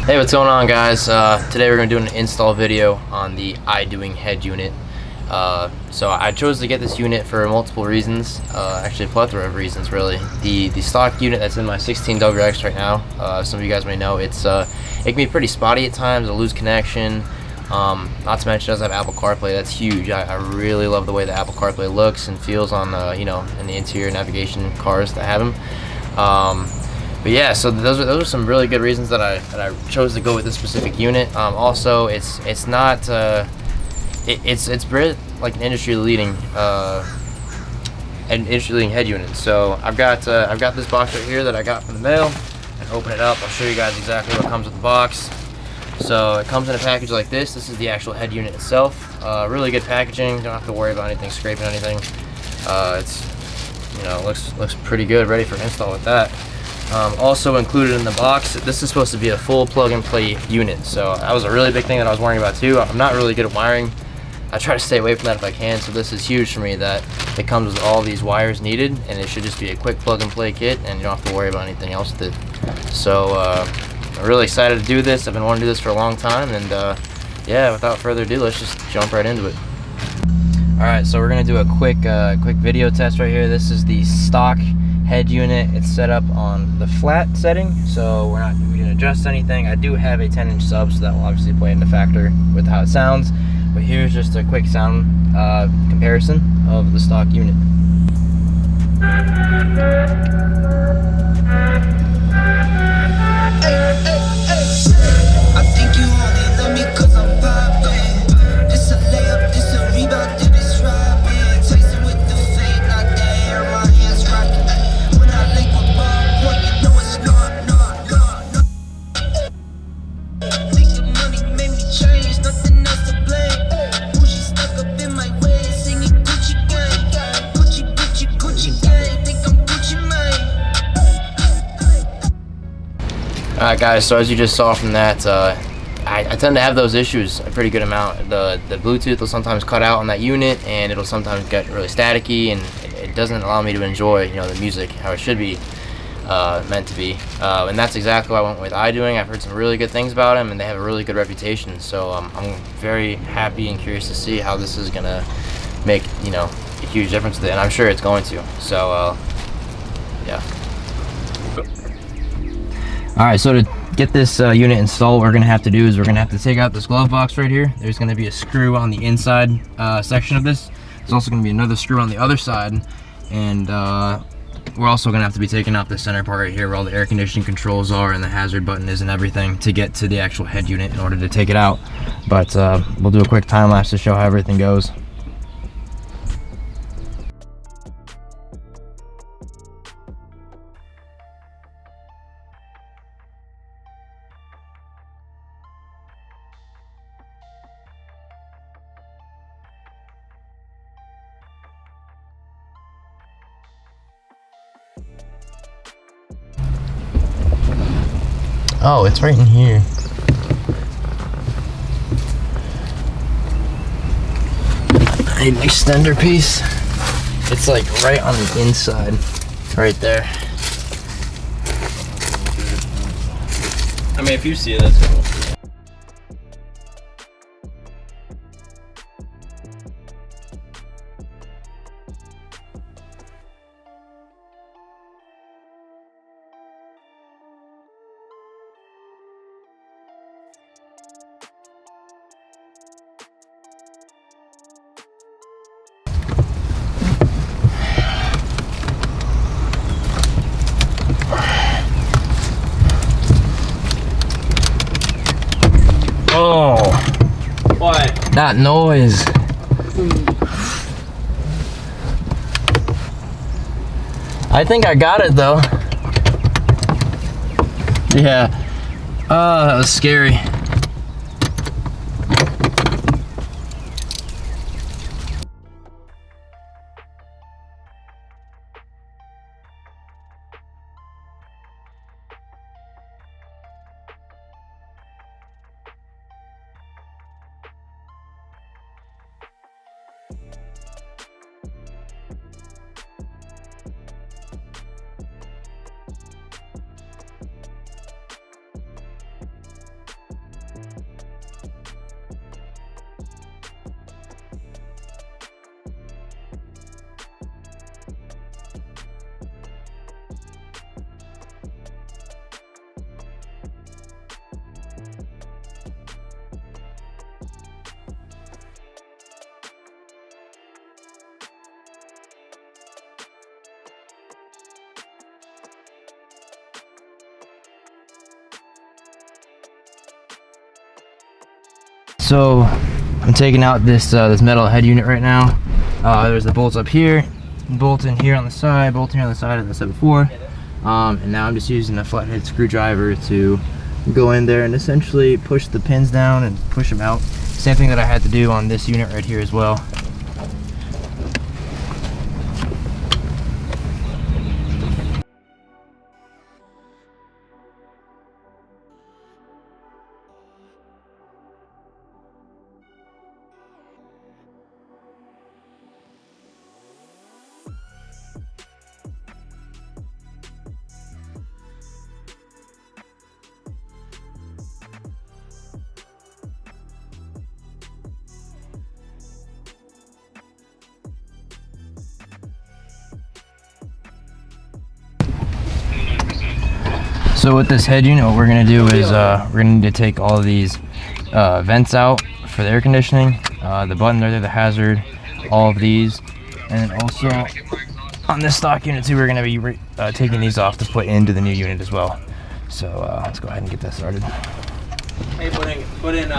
Hey, what's going on, guys? Today we're going to do an install video on the Idoing head unit. So I chose to get this unit for multiple reasons, actually a plethora of reasons really. The stock unit that's in my 16WX right now, some of you guys may know, it can be pretty spotty at times, a loose connection. Not to mention it does have Apple CarPlay. That's huge. I really love the way the Apple CarPlay looks and feels on in the interior navigation cars that have them. But yeah, so those are some really good reasons that I chose to go with this specific unit. Also, it's really like an industry leading head unit. So I've got this box right here that I got from the mail, and open it up. I'll show you guys exactly what comes with the box. So it comes in a package like this. This is the actual head unit itself. Really good packaging. Don't have to worry about anything scraping anything. It's looks pretty good, ready for install with that. Also included in the box, this is supposed to be a full plug-and-play unit, so that was a really big thing that I was worrying about too. I'm not really good at wiring. I try to stay away from that if I can, so this is huge for me that it comes with all these wires needed, and it should just be a quick plug-and-play kit, and you don't have to worry about anything else with it. So I'm really excited to do this. I've been wanting to do this for a long time, and yeah, without further ado, let's just jump right into it. Alright, so we're going to do a quick video test right here. This is the stock head unit. It's set up on the flat setting, so we didn't adjust anything. I do have a 10-inch sub, so that will obviously play into factor with how it sounds, but here's just a quick sound comparison of the stock unit. I think you only love me 'cause I'm poppin'. This a layup, this a rebound, then it's robbing. Chasing with the fade, not the air, my hands rockin'. When I link with Bob, boy, you know it's not. Think the money made me change, nothing else to blame. Bougie stuck up in my way, singing Gucci gang. Gucci gang, think I'm Gucci Mane. Alright guys, so as you just saw from that, I tend to have those issues a pretty good amount. The Bluetooth will sometimes cut out on that unit, and it'll sometimes get really staticky, and it doesn't allow me to enjoy the music how it should be meant to be. And that's exactly why I went with Idoing. I've heard some really good things about them, and they have a really good reputation. So I'm very happy and curious to see how this is gonna make a huge difference with it, and I'm sure it's going to. So yeah. Alright, so to get this unit installed, what we're going to have to do is we're going to have to take out this glove box right here. There's going to be a screw on the inside section of this. There's also going to be another screw on the other side, and we're also going to have to be taking out the center part right here where all the air conditioning controls are and the hazard button is and everything to get to the actual head unit in order to take it out. But we'll do a quick time lapse to show how everything goes. Oh, it's right in here. I need an extender piece. It's like right on the inside, right there. I mean, if you see it, that's cool. Oh, What? that noise. I think I got it though. Yeah. Oh, that was scary. So I'm taking out this this metal head unit right now. There's the bolts up here, bolt in here on the side, bolt here on the side, as I said before. And now I'm just using a flathead screwdriver to go in there and essentially push the pins down and push them out. Same thing that I had to do on this unit right here as well. So with this head unit, what we're gonna do is we're gonna need to take all of these vents out for the air conditioning, the button right there, the hazard, all of these, and then also on this stock unit too, we're gonna be taking these off to put into the new unit as well. So let's go ahead and get that started. Hey, put in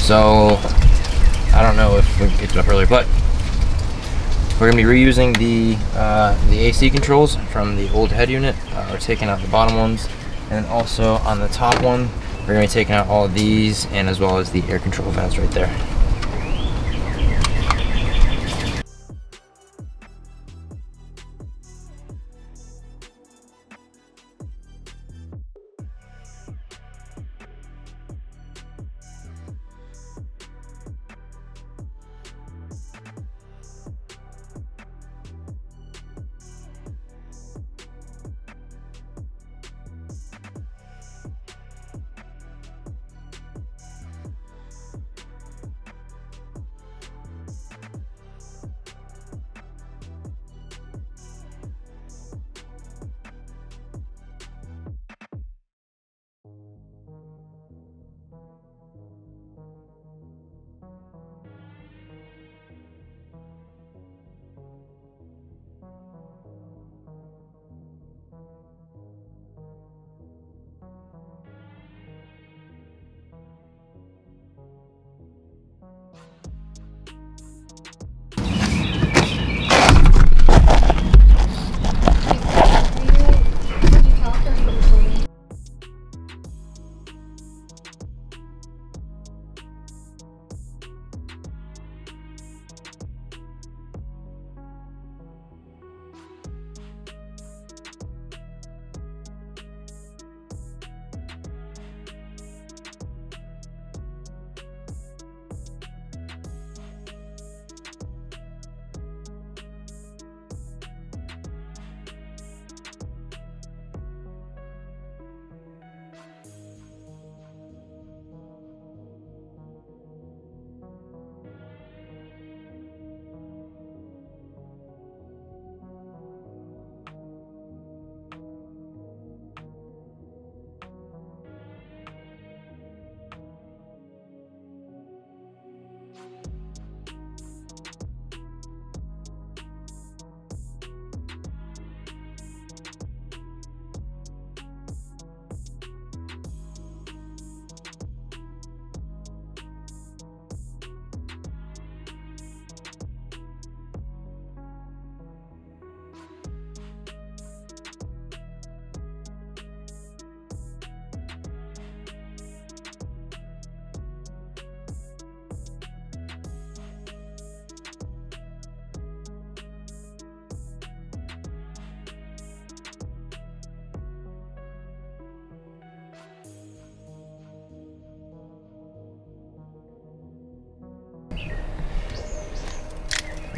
So I don't know if we picked it up earlier, but we're gonna be reusing the AC controls from the old head unit. We're taking out the bottom ones, and then also on the top one, we're gonna be taking out all of these, and as well as the air control vents right there.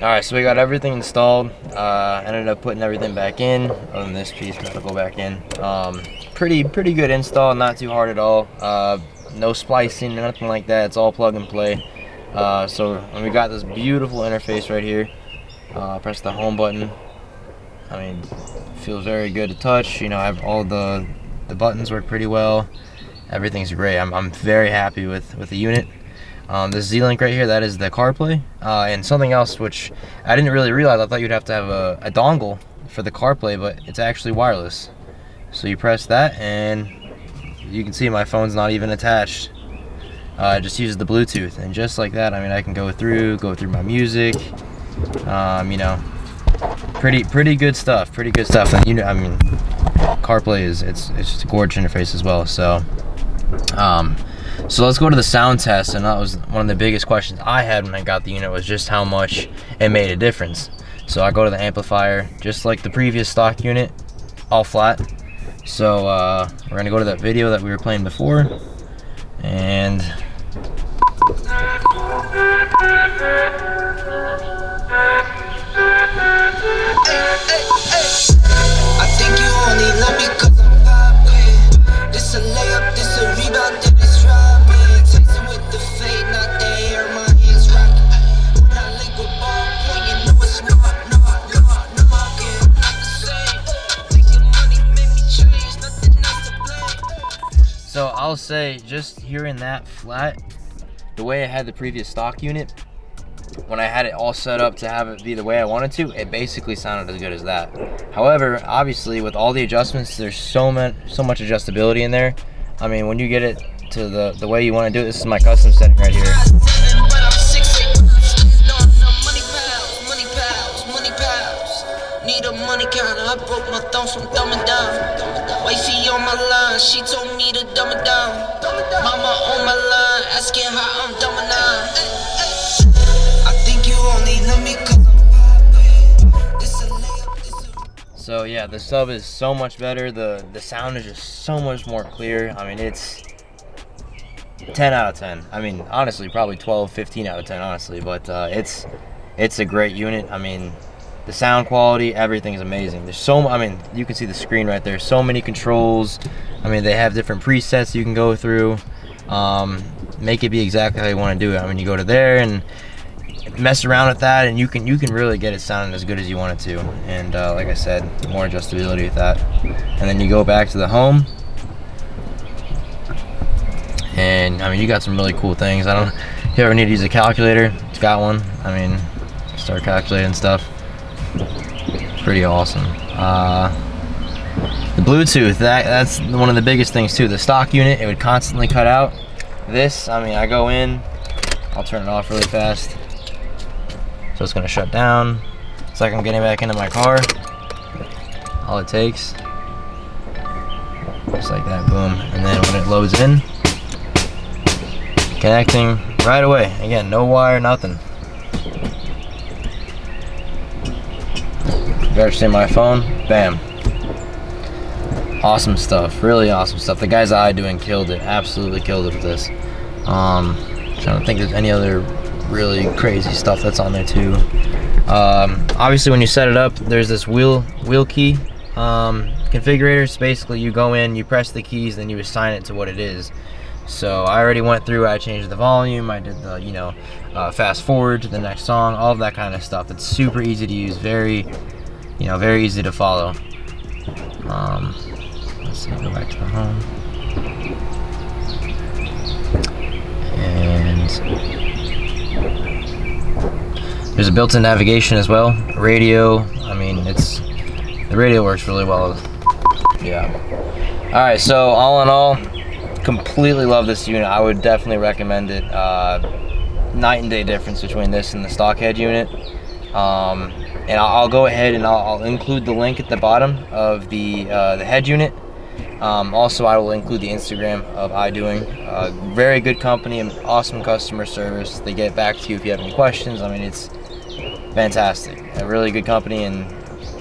Alright, so we got everything installed. Ended up putting everything back in. Other than this piece, that'll go back in. Pretty good install, not too hard at all. No splicing, nothing like that. It's all plug and play. So when we got this beautiful interface right here, press the home button. I mean, feels very good to touch. You know, I have all the buttons work pretty well. Everything's great. I'm very happy with the unit. This Z-Link right here, that is the CarPlay. And something else which I didn't really realize, I thought you'd have to have a dongle for the CarPlay, but it's actually wireless. So you press that and you can see my phone's not even attached. It just uses the Bluetooth, and just like that, I mean, I can go through my music. You know, pretty good stuff. And you know, I mean, CarPlay it's just a gorgeous interface as well. So so let's go to the sound test, and that was one of the biggest questions I had when I got the unit, was just how much it made a difference. So I go to the amplifier, just like the previous stock unit, all flat. So we're gonna go to that video that we were playing before, and I think you only love me 'cause I'm vibing. This a layup, this a rebound, then it's robbing. Chasing with the fade, not the air, my hands rocking. When I link with ball point, you know it's not again. Not the same. Taking money made me change, nothing else to blame. so I'll say, just hearing that flat, the way I had the previous stock unit, when I had it all set up to have it be the way I wanted to, it basically sounded as good as that. However, obviously with all the adjustments, there's so much adjustability in there. I mean, when you get it to the way you want to do it, this is my custom setting right here. Need a money counter, I broke my thumb from dumbing down. Wifey on my line, she told me to dumb it down. Mama on my line, asking how I'm dumbing down. I think you only love me 'cause I'm vibing. This a layup, So yeah, the sub is so much better. The sound is just so much more clear. I mean, it's 10 out of 10. I mean, honestly, probably 12, 15 out of 10, honestly. But it's a great unit. I mean, the sound quality, everything is amazing. There's I mean, you can see the screen right there. So many controls. I mean, they have different presets you can go through. Make it be exactly how you want to do it. I mean, you go to there and mess around with that, and you can really get it sounding as good as you want it to. And like I said, more adjustability with that. And then you go back to the home, and I mean, you got some really cool things. I don't know if you ever need to use a calculator, it's got one. I mean, start calculating stuff. Pretty awesome. The Bluetooth, that's one of the biggest things too. The stock unit, it would constantly cut out. This, I mean, I go in, I'll turn it off really fast, so it's gonna shut down. It's like I'm getting back into my car. All it takes, just like that, boom. And then when it loads in, connecting right away. Again, no wire, nothing. Registering my phone, bam. Awesome stuff, really awesome stuff. The guys at Idoing killed it, absolutely killed it with this. I don't think there's any other really crazy stuff that's on there too. Obviously when you set it up, there's this wheel key configurator. So basically you go in, you press the keys, then you assign it to what it is. So I already went through, I changed the volume, I did the, you know, fast forward to the next song, all of that kind of stuff. It's super easy to use, very easy to follow. Let's see, go back to the home. And there's a built-in navigation as well. Radio, I mean, the radio works really well. Yeah. Alright, so all in all, completely love this unit. I would definitely recommend it. Night and day difference between this and the stock head unit. And I'll go ahead and I'll include the link at the bottom of the head unit. Also, I will include the Instagram of Idoing. Very good company and awesome customer service. They get back to you if you have any questions. I mean, it's fantastic. A really good company and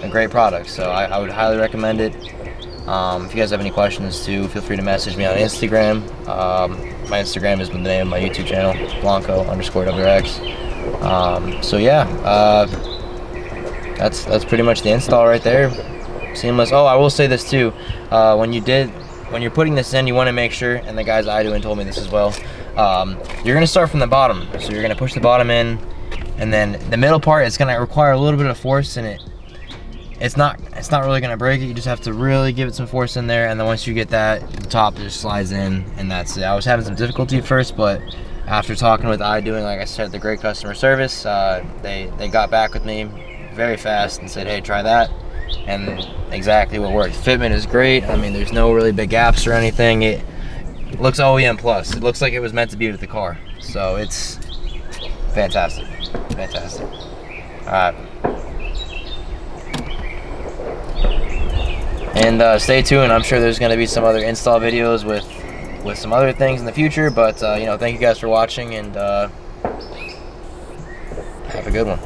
a great product. So I would highly recommend it. If you guys have any questions too, feel free to message me on Instagram. My Instagram is the name of my YouTube channel, Blanco_WX. So yeah, that's pretty much the install right there. Seamless. Oh, I will say this too. When you're putting this in, you want to make sure, and the guys Idoing told me this as well. You're gonna start from the bottom, so you're gonna push the bottom in, and then the middle part is gonna require a little bit of force in it. It's not really gonna break it. You just have to really give it some force in there, and then once you get that, the top just slides in, and that's it. I was having some difficulty at first, but after talking with Idoing, like I said, the great customer service, they got back with me very fast and said, hey, try that, and exactly what worked. Fitment is great. I mean, there's no really big gaps or anything. It looks OEM plus. It looks like it was meant to be with the car, so it's fantastic. Fantastic. All right. And stay tuned. I'm sure there's going to be some other install videos with some other things in the future. But you know, thank you guys for watching, and have a good one.